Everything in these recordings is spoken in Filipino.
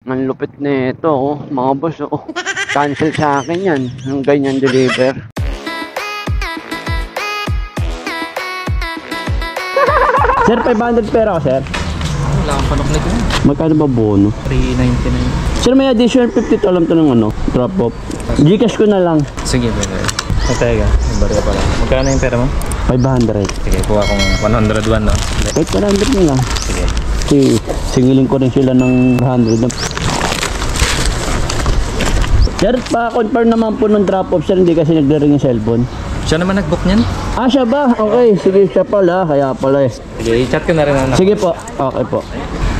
Ang lupit nito, oh, mga boss, oh. Cancel sa akin yan, yung ganyan deliver. Sir, 500 pera ko, sir. Wala akong panuklik yun. Magkano ba bono? 399. Sir, may additional 50 to, alam to ng ano, drop off. Gcash ko na lang. Sige, brother. Teka, yung barya pala. Magkano yung pera mo? 500. Sige, kuha kong 101, no? Kahit 100 na lang. Sige. Kasi singilin ko rin sila ng 100 na. Sir, pa-confirm naman po ng drop off, sir, hindi kasi nagdaring yung cellphone. Siya naman nag-book niyan? Ah, siya ba? Okay, sige, siya pala. Kaya pala eh. Sige, i-chat ko na rin anak. Sige po, okay po.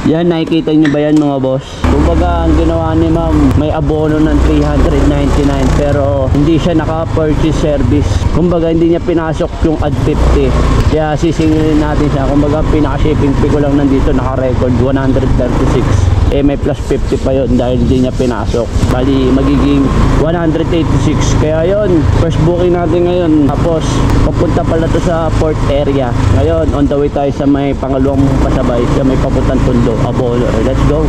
Yan, nakikita nyo ba yan mga boss? Kumbaga, ang ginawa ni ma'am, may abono ng 399 pero hindi siya naka-purchase service. Kumbaga, hindi niya pinasok yung ad 50. Kaya sisingilin natin siya. Kumbaga, pinaka-shipping fee ko lang nandito naka-record 136. Eh, may plus 50 pa yun dahil hindi niya pinasok. Bali, magiging 186. Kaya yun, first booking natin ngayon. Tapos, papunta pala to sa port area. Ngayon, on the way tayo sa may pangalawang pasabay, sa may papuntang Tondo, Abono. Let's go.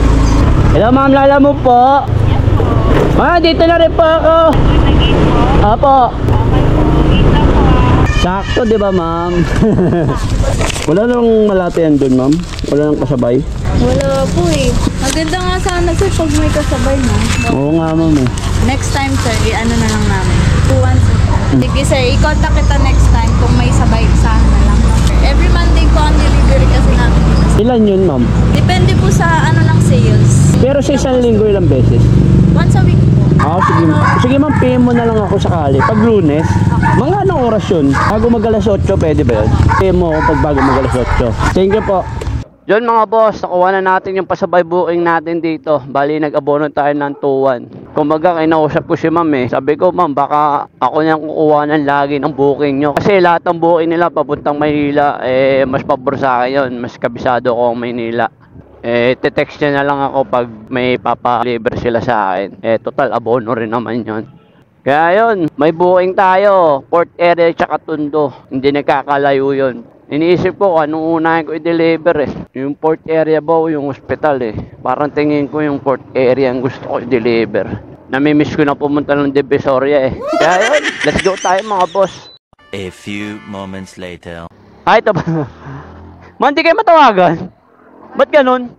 Hello, ma'am, lala mo po. Yes po. Dito na rin po ako. Apo. Sakto, di ba, ma'am? Wala nang malatian dun, ma'am? Wala nang kasabay? Wala po eh. Maganda nga sana sir pag may kasabay mo. Oo nga, ma'am. Next time sir, i-ano na lang namin. 2-1 sir. Sige sir, i-contact kita next time kung may sabay sana na lang. Every Monday po ang delivery kasi namin. Ilan yun, ma'am? Depende po sa ano ng sales. Pero sa isang linggo ilang beses? Once a week po. Sige. Sige, ma'am, PM mo na lang ako sakali. Pag Lunes, mga anong oras yun? Bago mag-alas 8, pwede ba yun? PM mo ako pag bago mag-alas 8. Thank you po. Yun mga boss, nakuha na natin yung pasabay booking natin dito. Bali, nag-abono tayo ng 2-1. Kumbaga, kinausap ko si ma'am eh. Sabi ko, ma'am, baka ako niyang kukuha ng lagi ng booking nyo. Kasi lahat ng booking nila papuntang Maynila, eh, mas pabor sa akin yun. Mas kabisado ko ang Maynila. Eh, te-text niya na lang ako pag may papalibre sila sa akin. Eh, total, abono rin naman yun. Kaya yun, may booking tayo. Port area tsaka Tondo. Hindi nagkakalayo yun. Iniisip ko anong unahin ko i-deliver eh. Yung port area ba o yung hospital eh. Parang tingin ko yung port area ang gusto ko i-deliver. Namimiss ko na pumunta ng Divisoria eh. Kaya yun, let's go tayo mga boss. A few moments later. Ay, ito ba? Man, di kayo matawagan? Ba't ganun?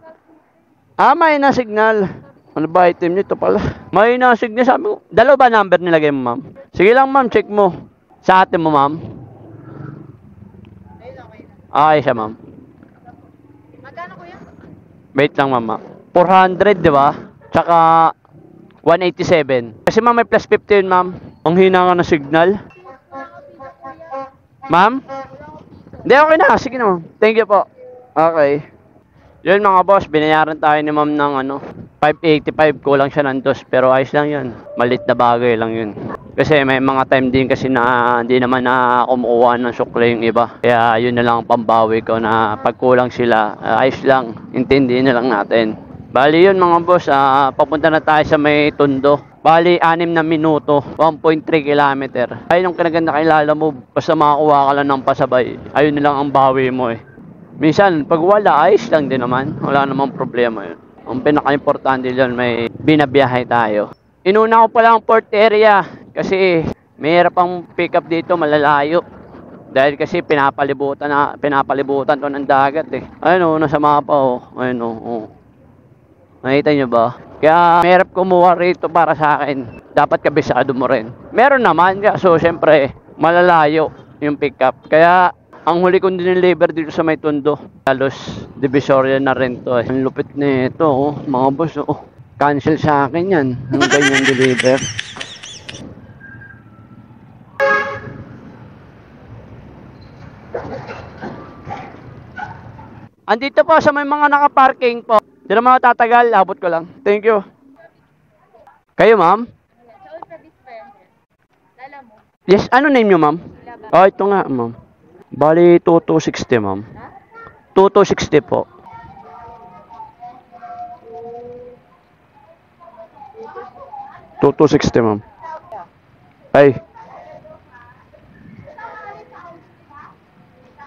May na signal. Ano ba item nito pala? May na signal. Sabi ko, dalawa ba number nilagay mo, ma'am? Sige lang, ma'am, check mo. Sa atin mo, ma'am. Ay, siya, ma'am. Magkano kuya? Wait lang, ma'am. 400, di ba? Tsaka 187. Kasi ma'am, may plus 15, ma'am. Ang hina nga ng signal. Ma'am? Hindi, okay na. Sige na, ma'am. Thank you po. Okay. Yun mga boss, binayaran tayo ni ma'am ng 585. Kulang siya ng 2. Pero ayos lang yun. Malit na bagay lang yun. Kasi may mga time din kasi na hindi naman na kumukuha ng sukle yung iba. Kaya yun na lang ang pambawi ko na pagkulang sila. Ayos lang. Intindihin na lang natin. Bali yun mga boss, papunta na tayo sa may Tondo. Bali 6 na minuto, 1.3 kilometer. Ayun ang kinaganda kay Lala mo. Basta makakuha ka lang ng pasabay. Ayun na lang ang bawi mo eh. Minsan, pag wala, ayos lang din naman. Wala namang problema yun. Ang pinaka-importante dyan, may binabiyahe tayo. Inuna ko pala ang port area kasi may hirap ang pick up dito, malalayo. Dahil kasi pinapalibutan to ng dagat eh. Ayun nasa mapa oh. Ayun oh. Nakita nyo ba? Kaya may hirap kumuha rito para sa akin. Dapat kabisado mo rin. Meron naman, so syempre malalayo yung pick up. Kaya ang huli kong dineliver dito sa may Tondo, halos Divisoria na rin to eh. Ang lupit nito oh, mga boss oh. Cancel sa akin yan, yung ganyan deliver. Andito po sa may mga nakaparking po. Di naman ako tatagal, abot ko lang. Thank you. Kayo ma'am? Yes, ano name nyo ma'am? Oh, ito nga ma'am. Bali 2260 ma'am. 2260 po. $2260 ma'am. Ay.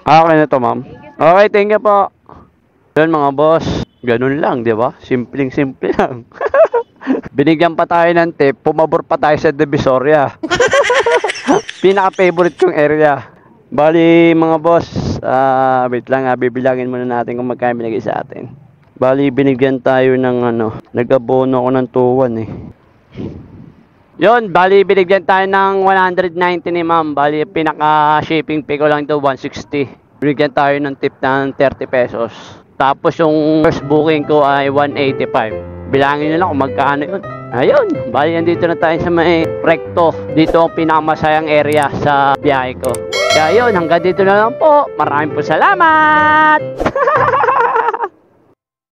Okay na to ma'am. Okay, thank you po. Yun mga boss, ganun lang, di ba? Simpleng-simple lang. Binigyan pa tayo ng tip, pumabor pa tayo sa Divisoria. Pinaka-favorite kong area. Bali mga boss, wait lang bibilangin muna natin kung magkano binigay sa atin. Bali binigyan tayo ng nag-abono ako ng 2-1 eh. Yun, bali binigyan tayo ng 190 ni ma'am. Bali pinaka-shipping fee ko lang ito 160. Binigyan tayo ng tip ng 30 pesos. Tapos yung first booking ko ay 185. Bilangin nyo lang kung magkano yun. Ayun, bali nandito na tayo sa may Recto. Dito ang pinakamasayang area sa biyahe ko. Kaya yun, hanggang dito na lang po. Maraming po salamat!